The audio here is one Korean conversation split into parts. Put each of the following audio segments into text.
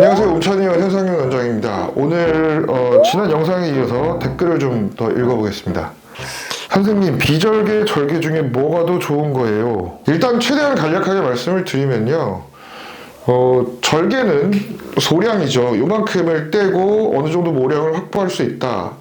안녕하세요. 운천이와 현상윤 원장입니다. 오늘 지난 영상에 이어서 댓글을 좀 더 읽어보겠습니다. 선생님, 비절개, 절개 중에 뭐가 더 좋은 거예요? 일단 최대한 간략하게 말씀을 드리면요. 절개는 소량이죠. 요만큼을 떼고 어느 정도 모량을 확보할 수 있다.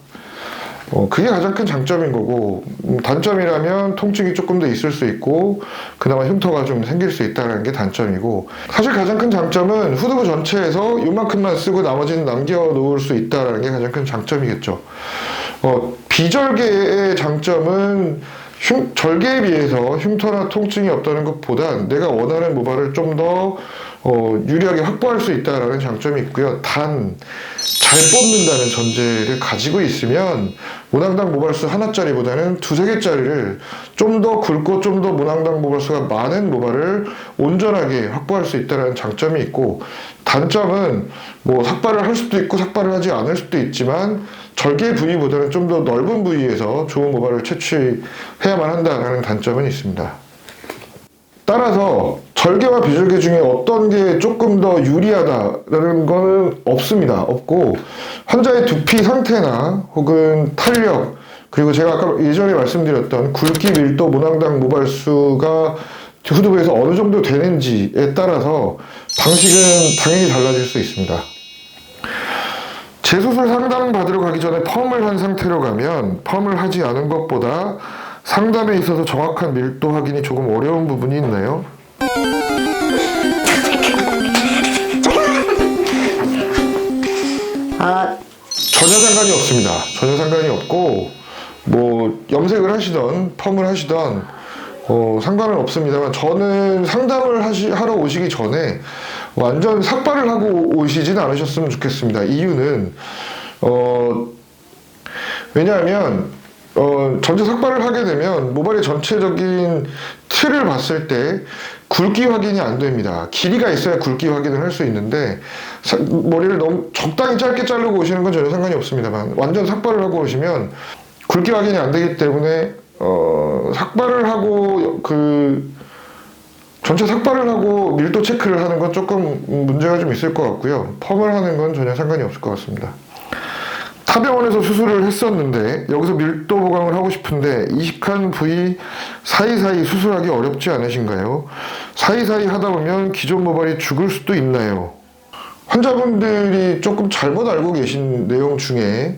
그게 가장 큰 장점인 거고, 단점이라면 통증이 조금 더 있을 수 있고, 그나마 흉터가 좀 생길 수 있다는 게 단점이고, 사실 가장 큰 장점은 후두부 전체에서 요만큼만 쓰고 나머지는 남겨놓을 수 있다는 게 가장 큰 장점이겠죠. 비절개의 장점은 절개에 비해서 흉터나 통증이 없다는 것보단 내가 원하는 모발을 좀 더 유리하게 확보할 수 있다는 장점이 있고요. 단, 잘 뽑는다는 전제를 가지고 있으면 모낭당 모발수 하나짜리보다는 두세 개짜리를 좀 더 굵고 좀 더 모낭당 모발수가 많은 모발을 온전하게 확보할 수 있다는 장점이 있고, 단점은 뭐 삭발을 할 수도 있고 삭발을 하지 않을 수도 있지만 절개 부위보다는 좀 더 넓은 부위에서 좋은 모발을 채취해야만 한다는 단점은 있습니다. 따라서 절개와 비절개 중에 어떤 게 조금 더 유리하다라는 거는 없습니다. 없고, 환자의 두피 상태나 혹은 탄력, 그리고 제가 아까 예전에 말씀드렸던 굵기, 밀도, 모낭당 모발수가 후두부에서 어느 정도 되는지에 따라서 방식은 당연히 달라질 수 있습니다. 재수술 상담 받으러 가기 전에 펌을 한 상태로 가면 펌을 하지 않은 것보다 상담에 있어서 정확한 밀도 확인이 조금 어려운 부분이 있나요? 전혀 상관이 없습니다. 전혀 상관이 없고, 뭐 염색을 하시던 펌을 하시던 상관은 없습니다만, 저는 상담을 하러 오시기 전에 완전 삭발을 하고 오시진 않으셨으면 좋겠습니다. 이유는 왜냐하면 전체 삭발을 하게 되면 모발의 전체적인 틀을 봤을 때 굵기 확인이 안 됩니다. 길이가 있어야 굵기 확인을 할 수 있는데, 머리를 너무 적당히 짧게 자르고 오시는 건 전혀 상관이 없습니다만, 완전 삭발을 하고 오시면 굵기 확인이 안 되기 때문에 삭발을 하고 전체 삭발을 하고 밀도 체크를 하는 건 조금 문제가 좀 있을 것 같고요. 펌을 하는 건 전혀 상관이 없을 것 같습니다. 타병원에서 수술을 했었는데 여기서 밀도 보강을 하고 싶은데 이식한 부위 사이사이 수술하기 어렵지 않으신가요? 사이사이 하다 보면 기존 모발이 죽을 수도 있나요? 환자분들이 조금 잘못 알고 계신 내용 중에,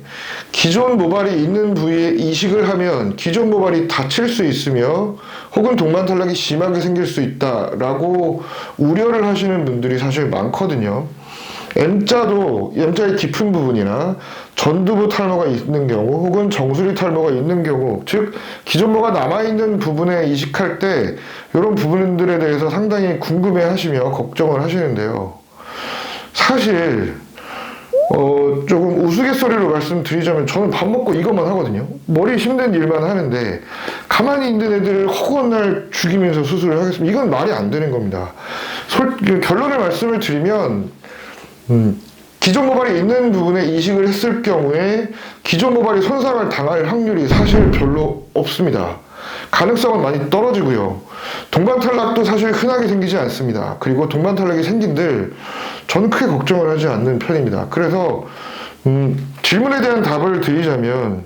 기존 모발이 있는 부위에 이식을 하면 기존 모발이 다칠 수 있으며 혹은 동반탈락이 심하게 생길 수 있다라고 우려를 하시는 분들이 사실 많거든요. M자의 깊은 부분이나 전두부 탈모가 있는 경우 혹은 정수리 탈모가 있는 경우, 즉 기존 모가 남아있는 부분에 이식할 때 이런 부분들에 대해서 상당히 궁금해 하시며 걱정을 하시는데요. 사실 조금 우스갯소리로 말씀드리자면 저는 밥 먹고 이것만 하거든요. 머리 힘든 일만 하는데 가만히 있는 애들을 허구한 날 죽이면서 수술을 하겠습니다. 이건 말이 안 되는 겁니다. 결론을 말씀을 드리면, 기존 모발이 있는 부분에 이식을 했을 경우에 기존 모발이 손상을 당할 확률이 사실 별로 없습니다. 가능성은 많이 떨어지고요. 동반탈락도 사실 흔하게 생기지 않습니다. 그리고 동반탈락이 생긴들 저는 크게 걱정을 하지 않는 편입니다. 그래서 질문에 대한 답을 드리자면,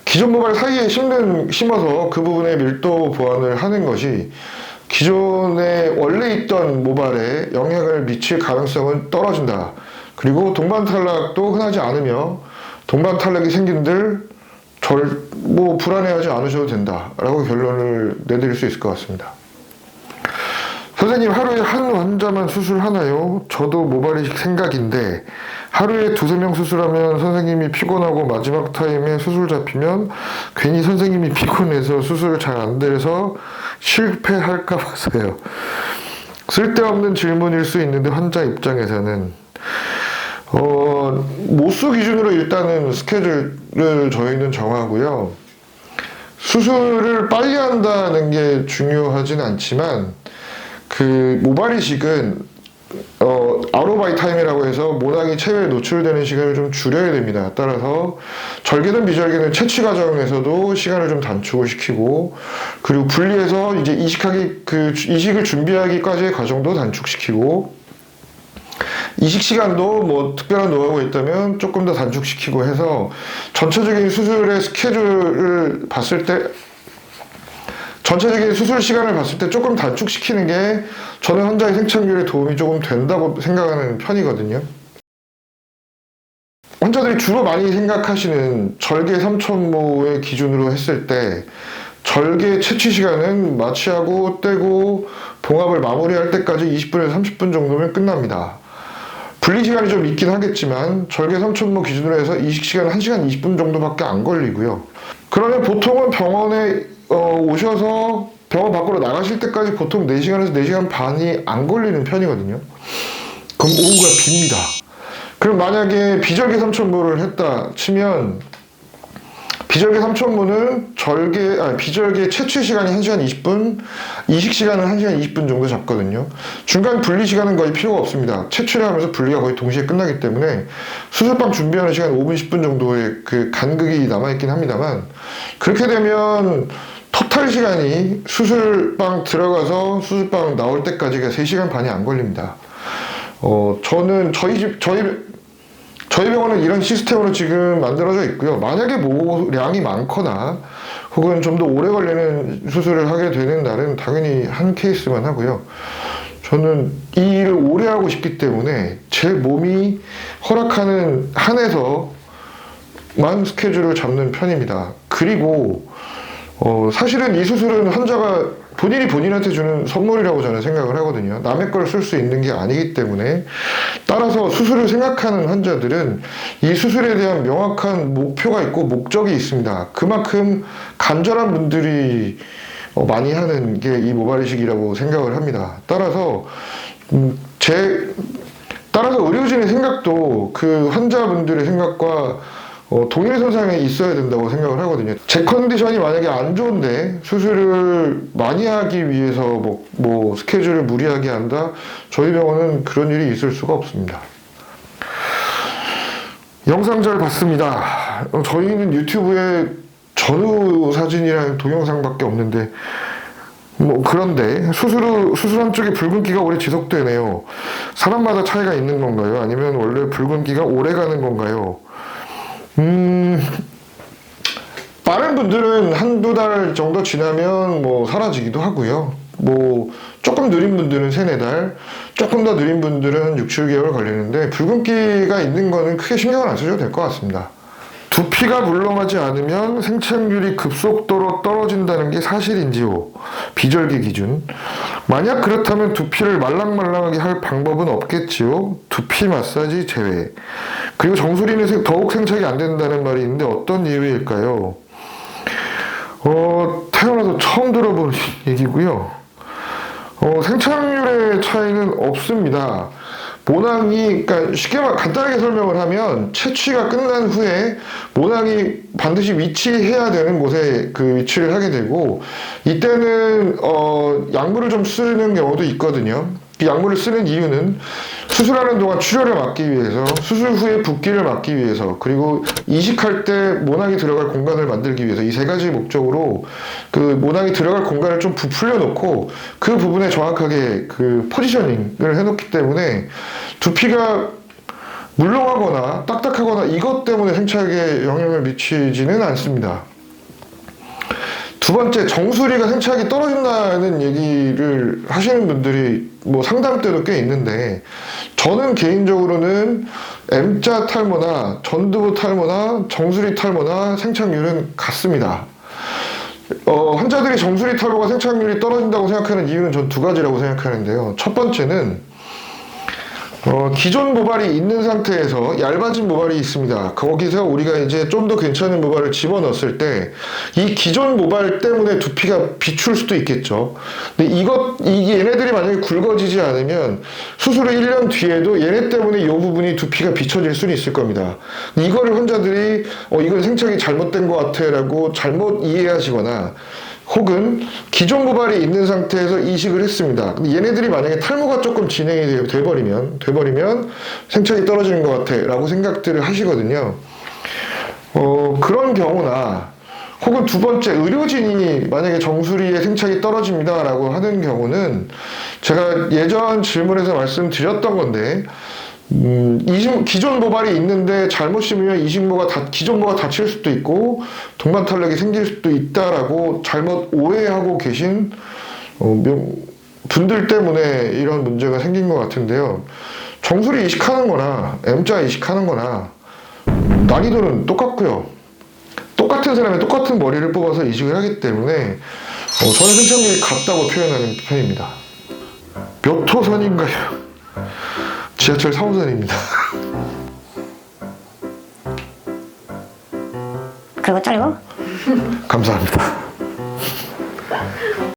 기존 모발 사이에 심어서 그 부분에 밀도 보완을 하는 것이 기존에 원래 있던 모발에 영향을 미칠 가능성은 떨어진다. 그리고 동반탈락도 흔하지 않으며 동반탈락이 생긴들 불안해하지 않으셔도 된다라고 결론을 내드릴 수 있을 것 같습니다. 선생님, 하루에 한 환자만 수술하나요? 저도 모발이 생각인데 하루에 두세 명 수술하면 선생님이 피곤하고 마지막 타임에 수술 잡히면 괜히 선생님이 피곤해서 수술 잘 안 돼서 실패할까 봐서요. 쓸데없는 질문일 수 있는데 환자 입장에서는 모수 기준으로 일단은 스케줄을 저희는 정하고요. 수술을 빨리 한다는 게 중요하진 않지만, 모발 이식은 아로바이 타임이라고 해서 모낭이 체외에 노출되는 시간을 좀 줄여야 됩니다. 따라서 절개든 비절개는 채취 과정에서도 시간을 좀 단축을 시키고, 그리고 분리해서 이제 이식을 준비하기까지의 과정도 단축시키고, 이식 시간도 뭐 특별한 노하우가 있다면 조금 더 단축시키고 해서 전체적인 수술의 스케줄을 봤을 때 전체적인 수술 시간을 봤을 때 조금 단축시키는 게 저는 환자의 생착률에 도움이 조금 된다고 생각하는 편이거든요. 환자들이 주로 많이 생각하시는 절개 3,000모의 기준으로 했을 때 절개 채취 시간은 마취하고 떼고 봉합을 마무리할 때까지 20분에서 30분 정도면 끝납니다. 분리 시간이 좀 있긴 하겠지만 절개 3,000모 기준으로 해서 이식 시간은 1시간 20분 정도밖에 안 걸리고요. 그러면 보통은 병원에 오셔서 병원 밖으로 나가실 때까지 보통 4시간에서 4시간 반이 안 걸리는 편이거든요. 그럼 오후가 빕니다. 그럼 만약에 비절개 3,000모를 했다 치면 비절개 3,000모는 비절개 채취 시간이 1시간 20분, 이식 시간은 1시간 20분 정도 잡거든요. 중간 분리 시간은 거의 필요가 없습니다. 채취를 하면서 분리가 거의 동시에 끝나기 때문에 수술방 준비하는 시간 5분, 10분 정도의 그 간극이 남아있긴 합니다만 그렇게 되면 토탈 시간이 수술방 들어가서 수술방 나올 때까지가 3시간 반이 안 걸립니다. 저는 저희 병원은 이런 시스템으로 지금 만들어져 있고요. 만약에 모량이 많거나 혹은 좀 더 오래 걸리는 수술을 하게 되는 날은 당연히 한 케이스만 하고요. 저는 이 일을 오래 하고 싶기 때문에 제 몸이 허락하는 한에서만 스케줄을 잡는 편입니다. 그리고 사실은 이 수술은 환자가 본인이 본인한테 주는 선물이라고 저는 생각을 하거든요. 남의 걸 쓸 수 있는 게 아니기 때문에 따라서 수술을 생각하는 환자들은 이 수술에 대한 명확한 목표가 있고 목적이 있습니다. 그만큼 간절한 분들이 많이 하는 게 이 모발 이식이라고 생각을 합니다. 따라서 의료진의 생각도 그 환자분들의 생각과 동일선상에 있어야 된다고 생각을 하거든요. 제 컨디션이 만약에 안 좋은데 수술을 많이 하기 위해서 뭐 스케줄을 무리하게 한다? 저희 병원은 그런 일이 있을 수가 없습니다. 영상 잘 봤습니다. 저희는 유튜브에 전후 사진이랑 동영상밖에 없는데 그런데 수술한 쪽에 붉은기가 오래 지속되네요. 사람마다 차이가 있는 건가요? 아니면 원래 붉은기가 오래 가는 건가요? 빠른 분들은 한두 달 정도 지나면 사라지기도 하고요. 조금 느린 분들은 3-4달, 조금 더 느린 분들은 6-7개월 걸리는데 붉은기가 있는 거는 크게 신경을 안 쓰셔도 될 것 같습니다. 두피가 물렁하지 않으면 생착률이 급속도로 떨어진다는 게 사실인지요? 비절개 기준. 만약 그렇다면 두피를 말랑말랑하게 할 방법은 없겠지요? 두피 마사지 제외. 그리고 정수리는 더욱 생착이 안 된다는 말이 있는데 어떤 이유일까요? 태어나서 처음 들어본 얘기고요. 생착률의 차이는 없습니다. 모낭이, 그러니까 간단하게 설명을 하면 채취가 끝난 후에 모낭이 반드시 위치해야 되는 곳에 그 위치를 하게 되고 이때는 약물을 좀 쓰는 경우도 있거든요. 이 약물을 쓰는 이유는 수술하는 동안 출혈을 막기 위해서, 수술 후에 붓기를 막기 위해서, 그리고 이식할 때 모낭이 들어갈 공간을 만들기 위해서 이 3가지 목적으로 그 모낭이 들어갈 공간을 좀 부풀려 놓고 그 부분에 정확하게 그 포지셔닝을 해놓기 때문에 두피가 물렁하거나 딱딱하거나 이것 때문에 생착에 영향을 미치지는 않습니다. 두 번째, 정수리가 생착이 떨어진다는 얘기를 하시는 분들이 상담 때도 꽤 있는데 저는 개인적으로는 M자 탈모나 전두부 탈모나 정수리 탈모나 생착률은 같습니다. 환자들이 정수리 탈모가 생착률이 떨어진다고 생각하는 이유는 전 2가지라고 생각하는데요. 첫 번째는 기존 모발이 있는 상태에서 얇아진 모발이 있습니다. 거기서 우리가 이제 좀 더 괜찮은 모발을 집어넣었을 때 이 기존 모발 때문에 두피가 비출 수도 있겠죠. 근데 이게 얘네들이 만약에 굵어지지 않으면 수술 후 1년 뒤에도 얘네 때문에 이 부분이 두피가 비춰질 수는 있을 겁니다. 이거를 환자들이 이건 생착이 잘못된 것 같아 라고 잘못 이해하시거나 혹은 기존 모발이 있는 상태에서 이식을 했습니다. 근데 얘네들이 만약에 탈모가 조금 진행이 돼버리면 생착이 떨어지는 것 같아 라고 생각들을 하시거든요. 그런 경우나 혹은 두 번째, 의료진이 만약에 정수리에 생착이 떨어집니다 라고 하는 경우는 제가 예전 질문에서 말씀드렸던 건데 기존 모발이 있는데 잘못 심으면 기존 모가 다칠 수도 있고 동반 탈락이 생길 수도 있다라고 잘못 오해하고 계신 분들 때문에 이런 문제가 생긴 것 같은데요. 정수리 이식하는 거나 M자 이식하는 거나 난이도는 똑같고요. 똑같은 사람이 똑같은 머리를 뽑아서 이식을 하기 때문에 저는 생착률이 같다고 표현하는 편입니다. 몇 호선인가요? 지하철 4호선입니다. 그리고 자르고 감사합니다.